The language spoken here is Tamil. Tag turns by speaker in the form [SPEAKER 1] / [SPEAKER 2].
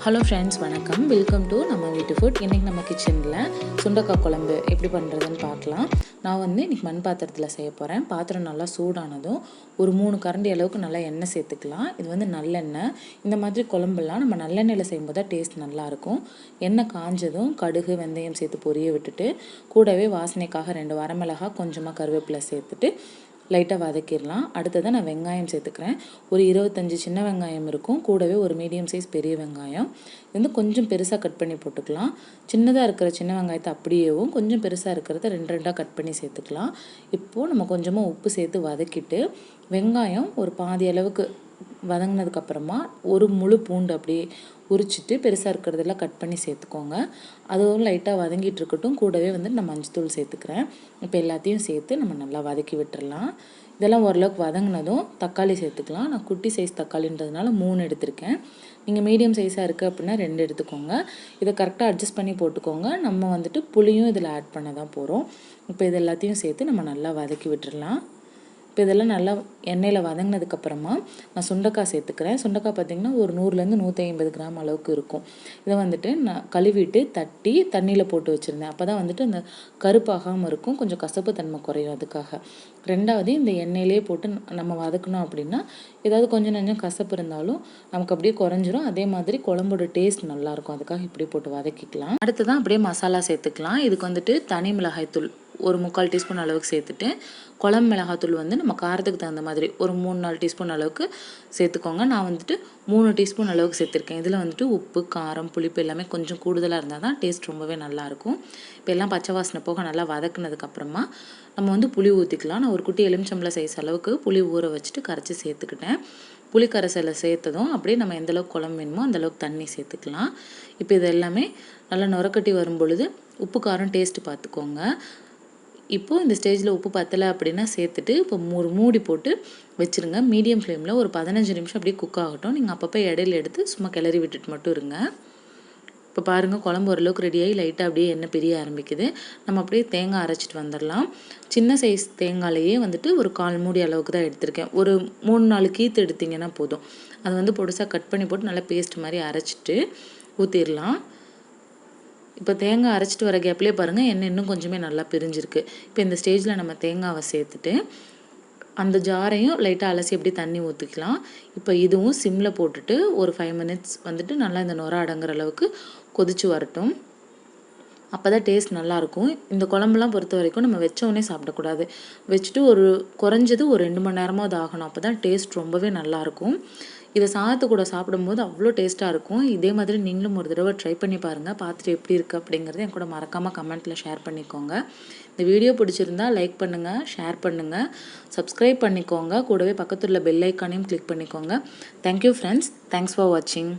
[SPEAKER 1] ஹலோ ஃப்ரெண்ட்ஸ், வணக்கம். வெல்கம் டு நம்ம வீட்டு ஃபுட். இன்றைக்கி நம்ம கிச்சனில் சுண்டக்காய் குழம்பு எப்படி பண்ணுறதுன்னு பார்க்கலாம். நான் இன்றைக்கி மண் பாத்திரத்தில் செய்ய போகிறேன். பாத்திரம் நல்லா சூடானதும் ஒரு 3 கரண்டி அளவுக்கு நல்லா எண்ணெய் சேர்த்துக்கலாம். இது நல்லெண்ணெய். இந்த மாதிரி குழம்புலாம் நம்ம நல்லெண்ணெயில் செய்யும்போது தான் டேஸ்ட் நல்லாயிருக்கும். எண்ணெய் காஞ்சதும் கடுகு வெந்தயம் சேர்த்து பொரிய விட்டுட்டு கூடவே வாசனைக்காக 2 வரமிளகாய் கொஞ்சமாக கருவேப்பிலை சேர்த்துட்டு லைட்டாக வதக்கிடலாம். அடுத்ததாக நான் வெங்காயம் சேர்த்துக்கிறேன். ஒரு 25 சின்ன வெங்காயம் இருக்கும், கூடவே ஒரு மீடியம் சைஸ் பெரிய வெங்காயம். இது கொஞ்சம் பெருசாக கட் பண்ணி போட்டுக்கலாம். சின்னதாக இருக்கிற சின்ன வெங்காயத்தை அப்படியேவும், கொஞ்சம் பெருசாக இருக்கிறத 2 கட் பண்ணி சேர்த்துக்கலாம். இப்போது நம்ம கொஞ்சமாக உப்பு சேர்த்து வதக்கிட்டு வெங்காயம் ஒரு பாதி அளவுக்கு வதங்கினதுக்கப்புறமா ஒரு முழு பூண்டு அப்படியே உரிச்சிட்டு பெருசாக இருக்கிறதெல்லாம் கட் பண்ணி சேர்த்துக்கோங்க. அதுவும் லைட்டாக வதங்கிட்டு இருக்கட்டும். கூடவே நான் மஞ்சத்தூள் சேர்த்துக்கிறேன். இப்போ எல்லாத்தையும் சேர்த்து நம்ம நல்லா வதக்கி விட்டுறலாம். இதெல்லாம் ஓரளவுக்கு வதங்கினதும் தக்காளி சேர்த்துக்கலாம். நான் குட்டி சைஸ் தக்காளின்றதுனால 3 எடுத்திருக்கேன். நீங்கள் மீடியம் சைஸாக இருக்குது அப்படின்னா 2 எடுத்துக்கோங்க. இதை கரெக்டாக அட்ஜஸ்ட் பண்ணி போட்டுக்கோங்க. நம்ம புளியும் இதில் ஆட் பண்ண தான் போகிறோம். இப்போ இது எல்லாத்தையும் சேர்த்து நம்ம நல்லா வதக்கி விட்டுறலாம். இப்போ இதெல்லாம் நல்லா எண்ணெயில் வதங்கினதுக்கப்புறமா நான் சுண்டைக்காய் சேர்த்துக்கிறேன். சுண்டைக்காய் பார்த்திங்கன்னா ஒரு 100லேருந்து 150 கிராம் அளவுக்கு இருக்கும். இதை நான் கழுவிட்டு தட்டி தண்ணியில் போட்டு வச்சுருந்தேன். அப்போ தான் அந்த கருப்பாகாமல் இருக்கும், கொஞ்சம் கசப்பு தன்மை குறையும். அதுக்காக 2வது இந்த எண்ணெயிலே போட்டு நம்ம வதக்கணும் அப்படின்னா ஏதாவது கொஞ்சம் கசப்பு இருந்தாலும் நமக்கு அப்படியே குறைஞ்சிரும். அதே மாதிரி குழம்போட டேஸ்ட் நல்லாயிருக்கும். அதுக்காக இப்படி போட்டு வதக்கிக்கலாம். அடுத்ததான் அப்படியே மசாலா சேர்த்துக்கலாம். இதுக்கு தனி மிளகாய் தூள் ஒரு 3/4 டீஸ்பூன் அளவுக்கு சேர்த்துட்டு குழம்பு மிளகாத்தூள் நம்ம காரத்துக்கு தகுந்த மாதிரி ஒரு 3-4 டீஸ்பூன் அளவுக்கு சேர்த்துக்கோங்க. நான் 3 டீஸ்பூன் அளவுக்கு சேர்த்துருக்கேன். இதில் உப்பு, காரம், புளிப்பு எல்லாமே கொஞ்சம் கூடுதலாக இருந்தால் தான் டேஸ்ட் ரொம்பவே நல்லாயிருக்கும். இப்போ எல்லாம் பச்சை வாசனை போக நல்லா வதக்குனதுக்கப்புறமா நம்ம புளி ஊற்றிக்கலாம். நான் ஒரு குட்டி எலுமிச்சம்பழம் சைஸ் அளவுக்கு புளி ஊற வச்சுட்டு கரைச்சி சேர்த்துக்கிட்டேன். புளி கரைசலை சேர்த்ததும் அப்படியே நம்ம எந்தளவுக்கு குழம்பு வேணுமோ அந்தளவுக்கு தண்ணி சேர்த்துக்கலாம். இப்போ இது எல்லாமே நல்லா நுரக்கட்டி வரும் பொழுது உப்பு காரம் டேஸ்ட்டு பார்த்துக்கோங்க. இப்போது இந்த ஸ்டேஜில் உப்பு பத்தலை அப்படின்னா சேர்த்துட்டு இப்போ ஒரு மூடி போட்டு வச்சுருங்க. மீடியம் ஃப்ளேமில் ஒரு 15 நிமிஷம் அப்படியே குக் ஆகட்டும். நீங்கள் அப்பப்போ இடையில எடுத்து சும்மா கிளறி விட்டுட்டு மட்டும் இருங்க. இப்போ பாருங்கள், குழம்பு ஓரளவுக்கு ரெடியாகி லைட்டாக அப்படியே எண்ணெய் பிரிய ஆரம்பிக்குது. நம்ம அப்படியே தேங்காய் அரைச்சிட்டு வந்துடலாம். சின்ன சைஸ் தேங்காயிலேயே ஒரு 1/4 மூடி அளவுக்கு தான் எடுத்திருக்கேன். ஒரு 3-4 கீத்து எடுத்திங்கன்னா போதும். அது பொடுசாக கட் பண்ணி போட்டு நல்லா பேஸ்ட் மாதிரி அரைச்சிட்டு ஊற்றிடலாம். இப்போ தேங்காய் அரைச்சிட்டு வர கேப்லேயே பாருங்கள், எண்ணெய் இன்னும் கொஞ்சமே நல்லா பிரிஞ்சிருக்கு. இப்போ இந்த ஸ்டேஜில் நம்ம தேங்காவை சேர்த்துட்டு அந்த ஜாரையும் லைட்டாக அலசி எப்படி தண்ணி ஊற்றிக்கலாம். இப்போ இதுவும் சிம்மில் போட்டுட்டு ஒரு 5 மினிட்ஸ் நல்லா இந்த நுர அடங்குற அளவுக்கு கொதிச்சு வரட்டும். அப்போ தான் டேஸ்ட் நல்லாயிருக்கும். இந்த குழம்புலாம் பொறுத்த வரைக்கும் நம்ம வச்சோடனே சாப்பிடக்கூடாது. வச்சுட்டு குறைஞ்சது ஒரு 2 மணி நேரமாவது ஆகணும். அப்போ தான் டேஸ்ட் ரொம்பவே நல்லாயிருக்கும். இதை சாதத்து கூட சாப்பிடும்போது அவ்வளோ டேஸ்ட்டாக இருக்கும். இதே மாதிரி நீங்களும் ஒரு தடவை ட்ரை பண்ணி பாருங்கள். பார்த்துட்டு எப்படி இருக்குது அப்படிங்கிறது என் கூட மறக்காமல் கமெண்ட்டில் ஷேர் பண்ணிக்கோங்க. இந்த வீடியோ பிடிச்சிருந்தா லைக் பண்ணுங்கள், ஷேர் பண்ணுங்கள், சப்ஸ்கிரைப் பண்ணிக்கோங்க. கூடவே பக்கத்தில் உள்ள பெல் ஐக்கானையும் கிளிக் பண்ணிக்கோங்க. Thank you friends. தேங்க்ஸ் ஃபார் வாட்சிங்.